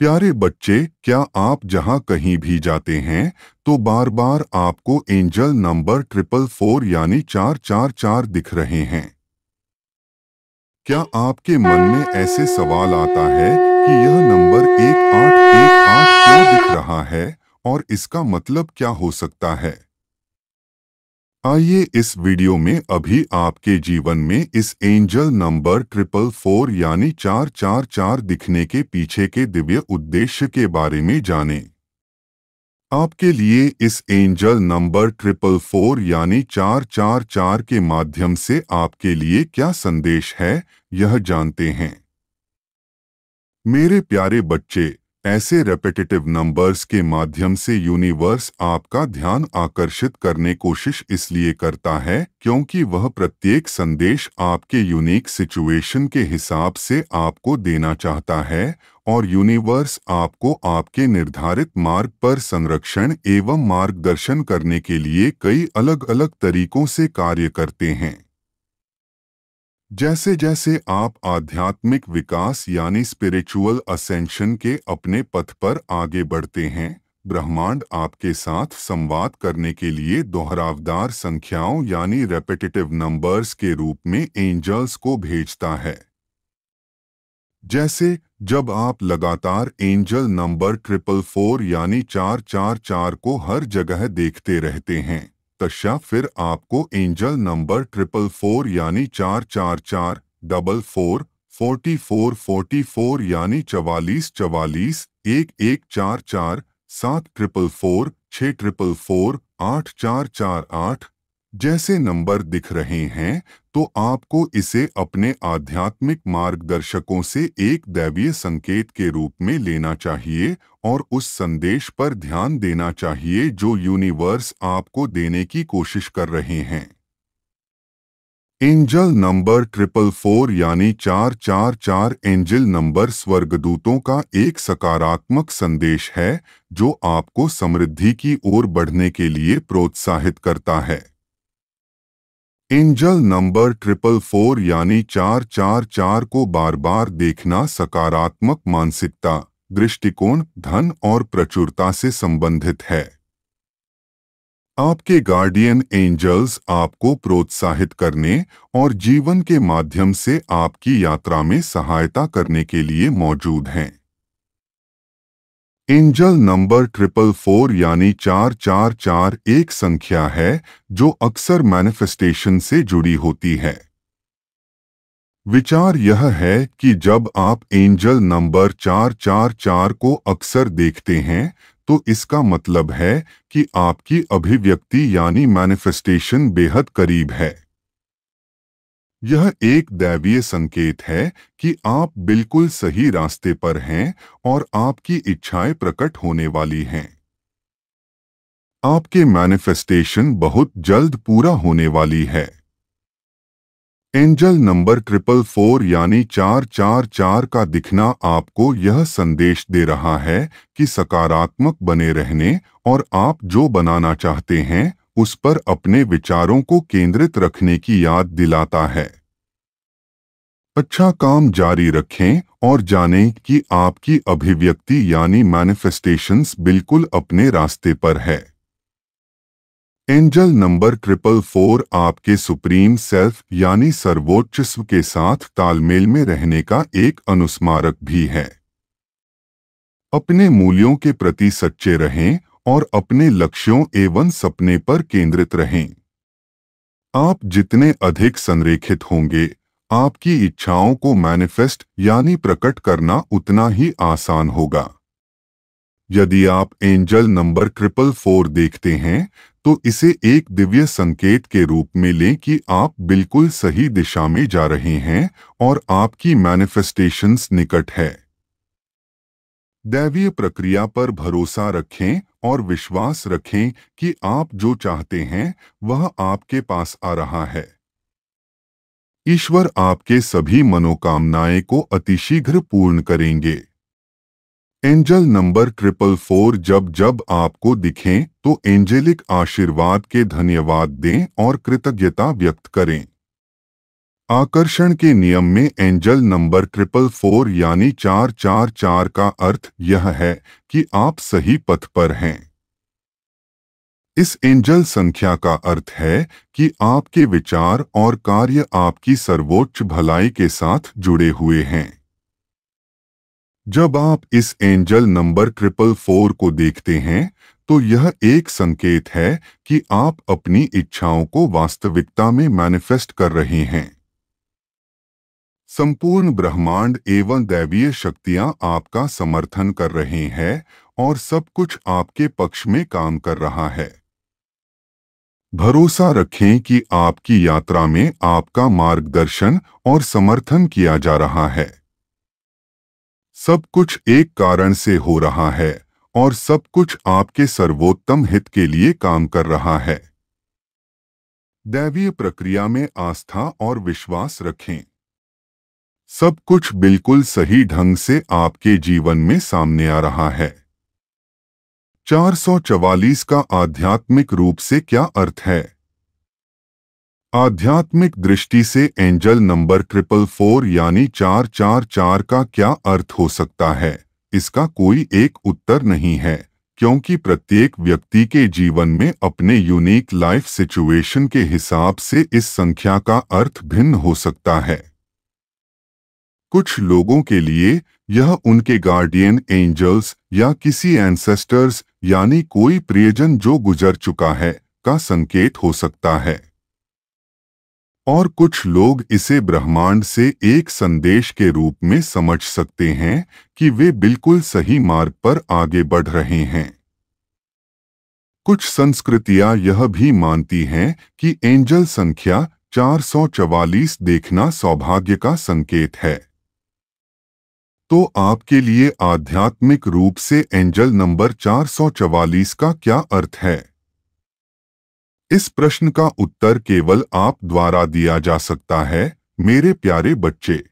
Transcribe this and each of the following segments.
प्यारे बच्चे, क्या आप जहां कहीं भी जाते हैं तो बार बार आपको एंजल नंबर 444 यानी 444 दिख रहे हैं? क्या आपके मन में ऐसे सवाल आता है कि यह नंबर 1818 क्यों दिख रहा है और इसका मतलब क्या हो सकता है? आइए इस वीडियो में अभी आपके जीवन में इस एंजल नंबर 444 यानी 444 दिखने के पीछे के दिव्य उद्देश्य के बारे में जानें। आपके लिए इस एंजल नंबर 444 यानी 444 के माध्यम से आपके लिए क्या संदेश है, यह जानते हैं। मेरे प्यारे बच्चे, ऐसे रेपिटेटिव नंबर्स के माध्यम से यूनिवर्स आपका ध्यान आकर्षित करने कोशिश इसलिए करता है क्योंकि वह प्रत्येक संदेश आपके यूनिक सिचुएशन के हिसाब से आपको देना चाहता है और यूनिवर्स आपको आपके निर्धारित मार्ग पर संरक्षण एवं मार्गदर्शन करने के लिए कई अलग अलग तरीकों से कार्य करते हैं। जैसे जैसे आप आध्यात्मिक विकास यानी स्पिरिचुअल असेंशन के अपने पथ पर आगे बढ़ते हैं, ब्रह्मांड आपके साथ संवाद करने के लिए दोहरावदार संख्याओं यानी रेपिटेटिव नंबर्स के रूप में एंजल्स को भेजता है। जैसे जब आप लगातार एंजल नंबर 444 यानी 444 को हर जगह देखते रहते हैं, तशा फिर आपको एंजल नंबर 444 यानी 444, 44, 44, 44 यानी 44, 44, 1144, 744, 6444, 8448 जैसे नंबर दिख रहे हैं, तो आपको इसे अपने आध्यात्मिक मार्गदर्शकों से एक दैवीय संकेत के रूप में लेना चाहिए और उस संदेश पर ध्यान देना चाहिए जो यूनिवर्स आपको देने की कोशिश कर रहे हैं। एंजल नंबर 444 यानी 444 एंजल नंबर स्वर्गदूतों का एक सकारात्मक संदेश है जो आपको समृद्धि की ओर बढ़ने के लिए प्रोत्साहित करता है। एंजल नंबर 444 यानी 444 को बार बार देखना सकारात्मक मानसिकता, दृष्टिकोण, धन और प्रचुरता से संबंधित है। आपके गार्डियन एंजल्स आपको प्रोत्साहित करने और जीवन के माध्यम से आपकी यात्रा में सहायता करने के लिए मौजूद हैं। एंजल नंबर 444 यानी 444 एक संख्या है जो अक्सर मैनिफेस्टेशन से जुड़ी होती है। विचार यह है कि जब आप एंजल नंबर 444 को अक्सर देखते हैं तो इसका मतलब है कि आपकी अभिव्यक्ति यानी मैनिफेस्टेशन बेहद करीब है। यह एक दैवीय संकेत है कि आप बिल्कुल सही रास्ते पर हैं और आपकी इच्छाएं प्रकट होने वाली हैं। आपके मैनिफेस्टेशन बहुत जल्द पूरा होने वाली है। एंजल नंबर 444 यानी 444 का दिखना आपको यह संदेश दे रहा है कि सकारात्मक बने रहने और आप जो बनाना चाहते हैं उस पर अपने विचारों को केंद्रित रखने की याद दिलाता है। अच्छा काम जारी रखें और जानें कि आपकी अभिव्यक्ति यानी मैनिफेस्टेशंस बिल्कुल अपने रास्ते पर है। एंजल नंबर 444 आपके सुप्रीम सेल्फ यानी सर्वोच्च स्व के साथ तालमेल में रहने का एक अनुस्मारक भी है। अपने मूल्यों के प्रति सच्चे रहें और अपने लक्ष्यों एवं सपने पर केंद्रित रहें। आप जितने अधिक संरेखित होंगे, आपकी इच्छाओं को मैनिफेस्ट यानी प्रकट करना उतना ही आसान होगा। यदि आप एंजल नंबर 444 देखते हैं तो इसे एक दिव्य संकेत के रूप में लें कि आप बिल्कुल सही दिशा में जा रहे हैं और आपकी मैनिफेस्टेशंस निकट है। दैवीय प्रक्रिया पर भरोसा रखें और विश्वास रखें कि आप जो चाहते हैं वह आपके पास आ रहा है। ईश्वर आपके सभी मनोकामनाएं को अतिशीघ्र पूर्ण करेंगे। एंजल नंबर 444 जब जब आपको दिखें तो एंजेलिक आशीर्वाद के धन्यवाद दें और कृतज्ञता व्यक्त करें। आकर्षण के नियम में एंजल नंबर 444 यानी 444 का अर्थ यह है कि आप सही पथ पर हैं। इस एंजल संख्या का अर्थ है कि आपके विचार और कार्य आपकी सर्वोच्च भलाई के साथ जुड़े हुए हैं। जब आप इस एंजल नंबर 444 को देखते हैं तो यह एक संकेत है कि आप अपनी इच्छाओं को वास्तविकता में मैनिफेस्ट कर रहे हैं। संपूर्ण ब्रह्मांड एवं दैवीय शक्तियां आपका समर्थन कर रहे हैं और सब कुछ आपके पक्ष में काम कर रहा है। भरोसा रखें कि आपकी यात्रा में आपका मार्गदर्शन और समर्थन किया जा रहा है। सब कुछ एक कारण से हो रहा है और सब कुछ आपके सर्वोत्तम हित के लिए काम कर रहा है। दैवीय प्रक्रिया में आस्था और विश्वास रखें। सब कुछ बिल्कुल सही ढंग से आपके जीवन में सामने आ रहा है। 444 का आध्यात्मिक रूप से क्या अर्थ है? आध्यात्मिक दृष्टि से एंजल नंबर 444 यानी 444 का क्या अर्थ हो सकता है? इसका कोई एक उत्तर नहीं है, क्योंकि प्रत्येक व्यक्ति के जीवन में अपने यूनिक लाइफ सिचुएशन के हिसाब से इस संख्या का अर्थ भिन्न हो सकता है। कुछ लोगों के लिए यह उनके गार्डियन एंजल्स या किसी एंसेस्टर्स यानी कोई प्रियजन जो गुजर चुका है का संकेत हो सकता है, और कुछ लोग इसे ब्रह्मांड से एक संदेश के रूप में समझ सकते हैं कि वे बिल्कुल सही मार्ग पर आगे बढ़ रहे हैं। कुछ संस्कृतियां यह भी मानती हैं कि एंजल संख्या 444 देखना सौभाग्य का संकेत है। तो आपके लिए आध्यात्मिक रूप से एंजल नंबर 444 का क्या अर्थ है? इस प्रश्न का उत्तर केवल आप द्वारा दिया जा सकता है, मेरे प्यारे बच्चे।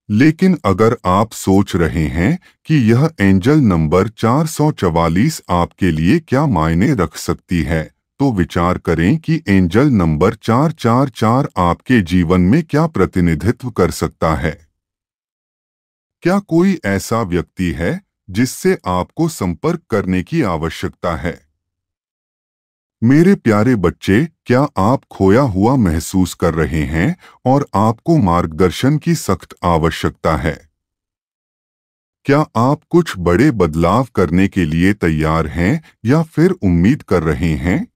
लेकिन अगर आप सोच रहे हैं कि यह एंजल नंबर 444 आपके लिए क्या मायने रख सकती है, तो विचार करें कि एंजल नंबर 444 आपके जीवन में क्या प्रतिनिधित्व कर सकता है। क्या कोई ऐसा व्यक्ति है जिससे आपको संपर्क करने की आवश्यकता है? मेरे प्यारे बच्चे, क्या आप खोया हुआ महसूस कर रहे हैं और आपको मार्गदर्शन की सख्त आवश्यकता है? क्या आप कुछ बड़े बदलाव करने के लिए तैयार हैं या फिर उम्मीद कर रहे हैं?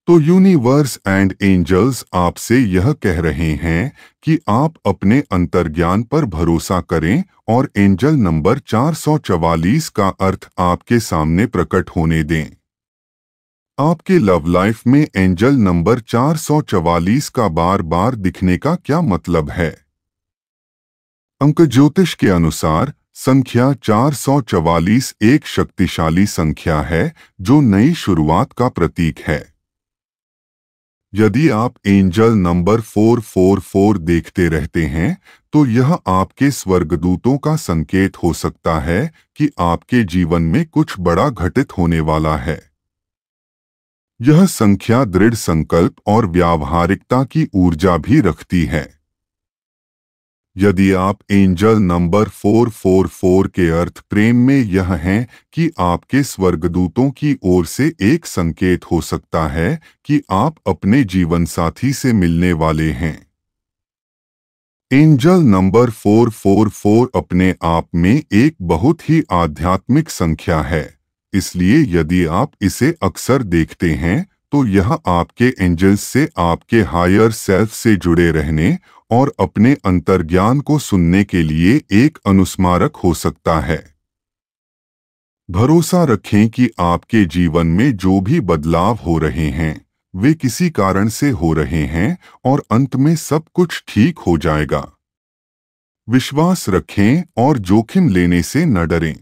तो यूनिवर्स एंड एंजल्स आपसे यह कह रहे हैं कि आप अपने अंतर्ज्ञान पर भरोसा करें और एंजल नंबर 444 का अर्थ आपके सामने प्रकट होने दें। आपके लव लाइफ में एंजल नंबर 444 का बार बार दिखने का क्या मतलब है? अंक ज्योतिष के अनुसार संख्या 444 एक शक्तिशाली संख्या है जो नई शुरुआत का प्रतीक है। यदि आप एंजल नंबर 444 देखते रहते हैं तो यह आपके स्वर्गदूतों का संकेत हो सकता है कि आपके जीवन में कुछ बड़ा घटित होने वाला है। यह संख्या दृढ़ संकल्प और व्यावहारिकता की ऊर्जा भी रखती है। यदि आप एंजल नंबर 444 के अर्थ प्रेम में यह है कि आपके स्वर्गदूतों की ओर से एक संकेत हो सकता है कि आप अपने जीवन साथी से मिलने वाले हैं। एंजल नंबर 444 अपने आप में एक बहुत ही आध्यात्मिक संख्या है, इसलिए यदि आप इसे अक्सर देखते हैं तो यह आपके एंजल्स से आपके हायर सेल्फ से जुड़े रहने और अपने अंतर्ज्ञान को सुनने के लिए एक अनुस्मारक हो सकता है। भरोसा रखें कि आपके जीवन में जो भी बदलाव हो रहे हैं वे किसी कारण से हो रहे हैं और अंत में सब कुछ ठीक हो जाएगा। विश्वास रखें और जोखिम लेने से न डरें।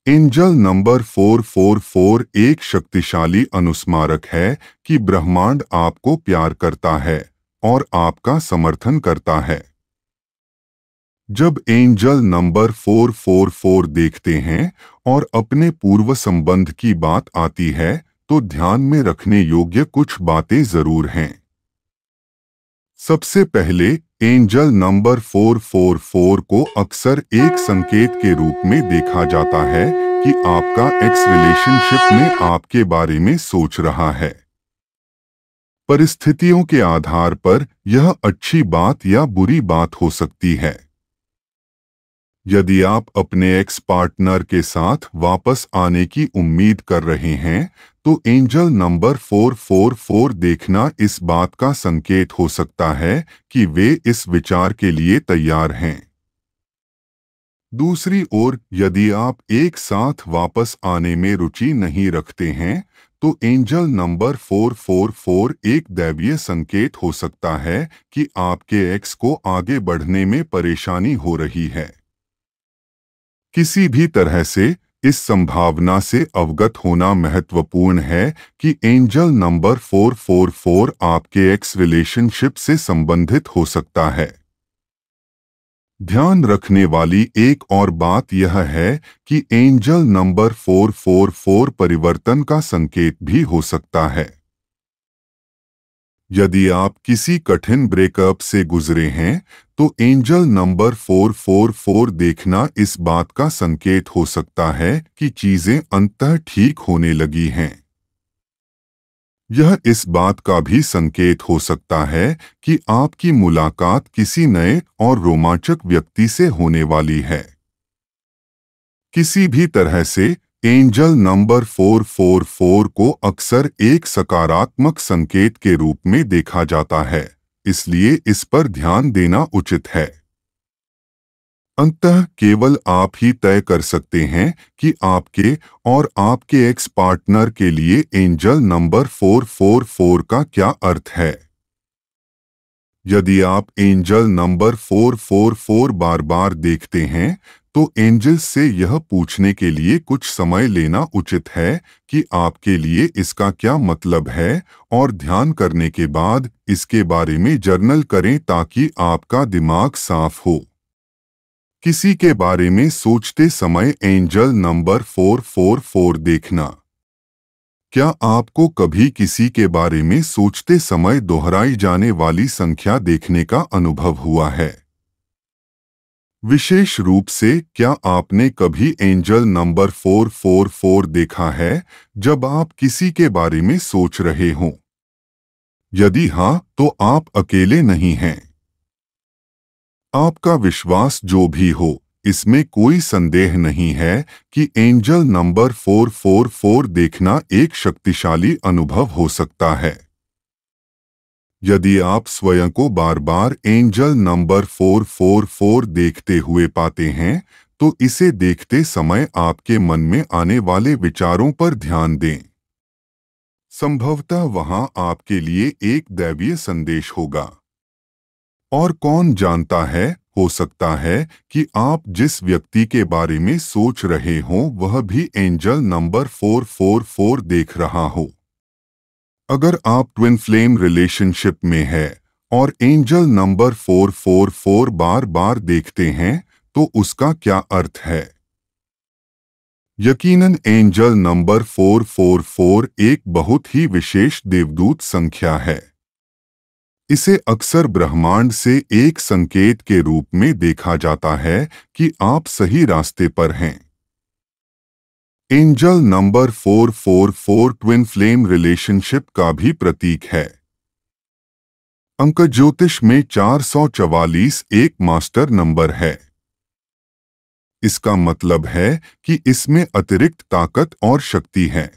एंजल नंबर 444 एक शक्तिशाली अनुस्मारक है कि ब्रह्मांड आपको प्यार करता है और आपका समर्थन करता है। जब एंजल नंबर 444 देखते हैं और अपने पूर्व संबंध की बात आती है तो ध्यान में रखने योग्य कुछ बातें जरूर हैं। सबसे पहले एंजल नंबर 444 को अक्सर एक संकेत के रूप में देखा जाता है कि आपका एक्स रिलेशनशिप में आपके बारे में सोच रहा है। परिस्थितियों के आधार पर यह अच्छी बात या बुरी बात हो सकती है। यदि आप अपने एक्स पार्टनर के साथ वापस आने की उम्मीद कर रहे हैं तो एंजल नंबर 444 देखना इस बात का संकेत हो सकता है कि वे इस विचार के लिए तैयार हैं। दूसरी ओर, यदि आप एक साथ वापस आने में रुचि नहीं रखते हैं तो एंजल नंबर 444 एक दैवीय संकेत हो सकता है कि आपके एक्स को आगे बढ़ने में परेशानी हो रही है। किसी भी तरह से इस संभावना से अवगत होना महत्वपूर्ण है कि एंजल नंबर 444 आपके एक्स रिलेशनशिप से संबंधित हो सकता है। ध्यान रखने वाली एक और बात यह है कि एंजल नंबर 444 परिवर्तन का संकेत भी हो सकता है। यदि आप किसी कठिन ब्रेकअप से गुजरे हैं तो एंजल नंबर 444 देखना इस बात का संकेत हो सकता है कि चीजें अंततः ठीक होने लगी हैं। यह इस बात का भी संकेत हो सकता है कि आपकी मुलाकात किसी नए और रोमांचक व्यक्ति से होने वाली है। किसी भी तरह से एंजल नंबर 444 को अक्सर एक सकारात्मक संकेत के रूप में देखा जाता है, इसलिए इस पर ध्यान देना उचित है। अंततः केवल आप ही तय कर सकते हैं कि आपके और आपके एक्स पार्टनर के लिए एंजल नंबर 444 का क्या अर्थ है। यदि आप एंजल नंबर 444 बार बार देखते हैं तो एंजल्स से यह पूछने के लिए कुछ समय लेना उचित है कि आपके लिए इसका क्या मतलब है और ध्यान करने के बाद इसके बारे में जर्नल करें ताकि आपका दिमाग साफ हो। किसी के बारे में सोचते समय एंजल नंबर 444 देखना। क्या आपको कभी किसी के बारे में सोचते समय दोहराई जाने वाली संख्या देखने का अनुभव हुआ है? विशेष रूप से क्या आपने कभी एंजल नंबर 444 देखा है जब आप किसी के बारे में सोच रहे हों? यदि हाँ, तो आप अकेले नहीं हैं। आपका विश्वास जो भी हो, इसमें कोई संदेह नहीं है कि एंजल नंबर 444 देखना एक शक्तिशाली अनुभव हो सकता है। यदि आप स्वयं को बार बार एंजल नंबर 444 देखते हुए पाते हैं तो इसे देखते समय आपके मन में आने वाले विचारों पर ध्यान दें। संभवतः वहां आपके लिए एक दैवीय संदेश होगा। और कौन जानता है, हो सकता है कि आप जिस व्यक्ति के बारे में सोच रहे हों वह भी एंजल नंबर 444 देख रहा हो। अगर आप ट्विन फ्लेम रिलेशनशिप में है और एंजल नंबर 444 बार बार देखते हैं तो उसका क्या अर्थ है? यकीनन एंजल नंबर 444 एक बहुत ही विशेष देवदूत संख्या है। इसे अक्सर ब्रह्मांड से एक संकेत के रूप में देखा जाता है कि आप सही रास्ते पर हैं। Angel number 444 twin flame relationship का भी प्रतीक है। अंक ज्योतिष में 444 एक मास्टर नंबर है। इसका मतलब है कि इसमें अतिरिक्त ताकत और शक्ति है।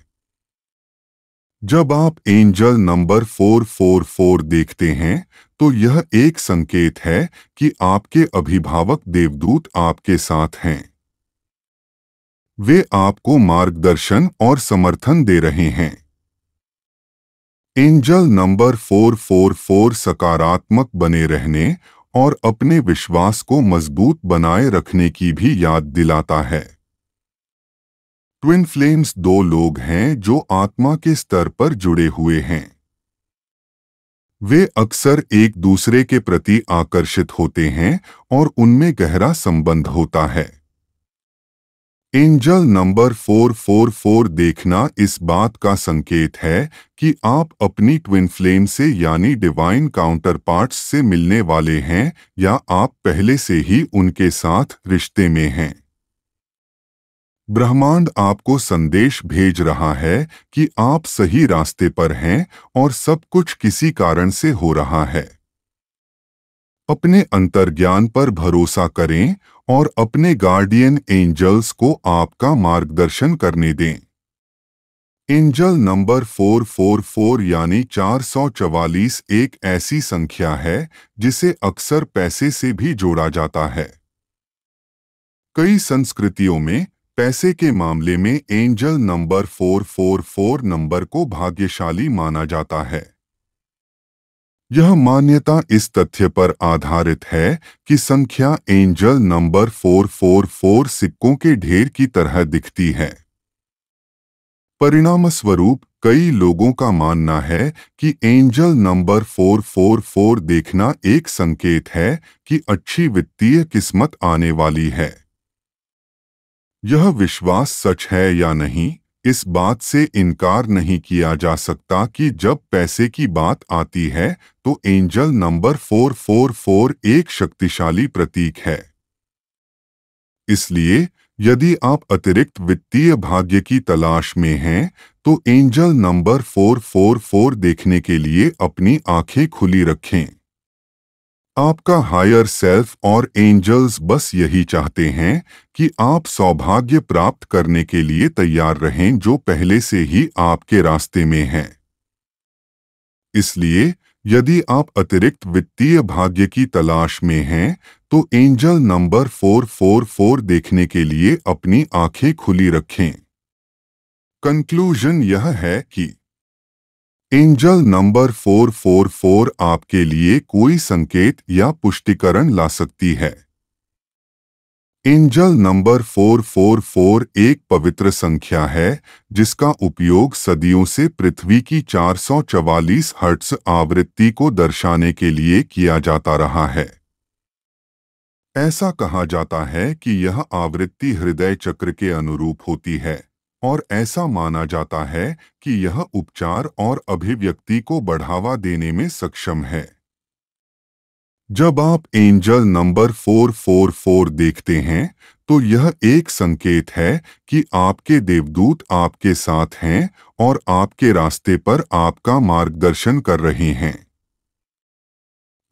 जब आप एंजल नंबर 444 देखते हैं तो यह एक संकेत है कि आपके अभिभावक देवदूत आपके साथ हैं। वे आपको मार्गदर्शन और समर्थन दे रहे हैं। एंजल नंबर 444 सकारात्मक बने रहने और अपने विश्वास को मजबूत बनाए रखने की भी याद दिलाता है। ट्विन फ्लेम्स दो लोग हैं जो आत्मा के स्तर पर जुड़े हुए हैं। वे अक्सर एक दूसरे के प्रति आकर्षित होते हैं और उनमें गहरा संबंध होता है। एंजल नंबर 444 देखना इस बात का संकेत है कि आप अपनी ट्विन फ्लेम से यानी डिवाइन काउंटर पार्ट्स से मिलने वाले हैं या आप पहले से ही उनके साथ रिश्ते में हैं। ब्रह्मांड आपको संदेश भेज रहा है कि आप सही रास्ते पर हैं और सब कुछ किसी कारण से हो रहा है। अपने अंतर्ज्ञान पर भरोसा करें और अपने गार्डियन एंजल्स को आपका मार्गदर्शन करने दें। एंजल नंबर 444 यानी 444 एक ऐसी संख्या है जिसे अक्सर पैसे से भी जोड़ा जाता है। कई संस्कृतियों में पैसे के मामले में एंजल नंबर 444 नंबर को भाग्यशाली माना जाता है। यह मान्यता इस तथ्य पर आधारित है कि संख्या एंजल नंबर 444 सिक्कों के ढेर की तरह दिखती है। परिणामस्वरूप कई लोगों का मानना है कि एंजल नंबर 444 देखना एक संकेत है कि अच्छी वित्तीय किस्मत आने वाली है। यह विश्वास सच है या नहीं, इस बात से इनकार नहीं किया जा सकता कि जब पैसे की बात आती है तो एंजल नंबर 444 एक शक्तिशाली प्रतीक है। इसलिए यदि आप अतिरिक्त वित्तीय भाग्य की तलाश में हैं, तो एंजल नंबर 444 देखने के लिए अपनी आंखें खुली रखें। आपका हायर सेल्फ और एंजल्स बस यही चाहते हैं कि आप सौभाग्य प्राप्त करने के लिए तैयार रहें जो पहले से ही आपके रास्ते में है। इसलिए यदि आप अतिरिक्त वित्तीय भाग्य की तलाश में हैं, तो एंजल नंबर 444 देखने के लिए अपनी आंखें खुली रखें। कंक्लूजन यह है कि एंजल नंबर 444 आपके लिए कोई संकेत या पुष्टिकरण ला सकती है। एंजल नंबर 444 एक पवित्र संख्या है जिसका उपयोग सदियों से पृथ्वी की 444 हर्ट्ज आवृत्ति को दर्शाने के लिए किया जाता रहा है। ऐसा कहा जाता है कि यह आवृत्ति हृदय चक्र के अनुरूप होती है और ऐसा माना जाता है कि यह उपचार और अभिव्यक्ति को बढ़ावा देने में सक्षम है। जब आप एंजल नंबर 444 देखते हैं तो यह एक संकेत है कि आपके देवदूत आपके साथ हैं और आपके रास्ते पर आपका मार्गदर्शन कर रहे हैं।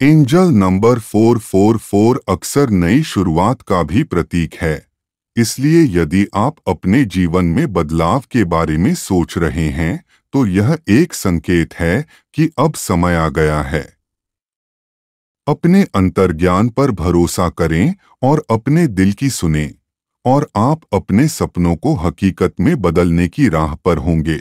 एंजल नंबर 444 अक्सर नई शुरुआत का भी प्रतीक है। इसलिए यदि आप अपने जीवन में बदलाव के बारे में सोच रहे हैं, तो यह एक संकेत है कि अब समय आ गया है। अपने अंतर्ज्ञान पर भरोसा करें और अपने दिल की सुनें, और आप अपने सपनों को हकीकत में बदलने की राह पर होंगे।